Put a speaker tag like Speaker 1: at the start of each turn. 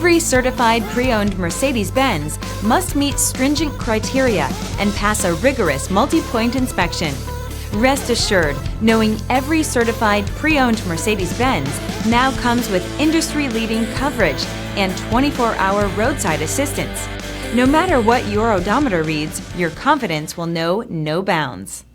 Speaker 1: Every certified pre-owned Mercedes-Benz must meet stringent criteria and pass a rigorous multi-point inspection. Rest assured, knowing every certified pre-owned Mercedes-Benz now comes with industry-leading coverage and 24-hour roadside assistance. No matter what your odometer reads, your confidence will know no bounds.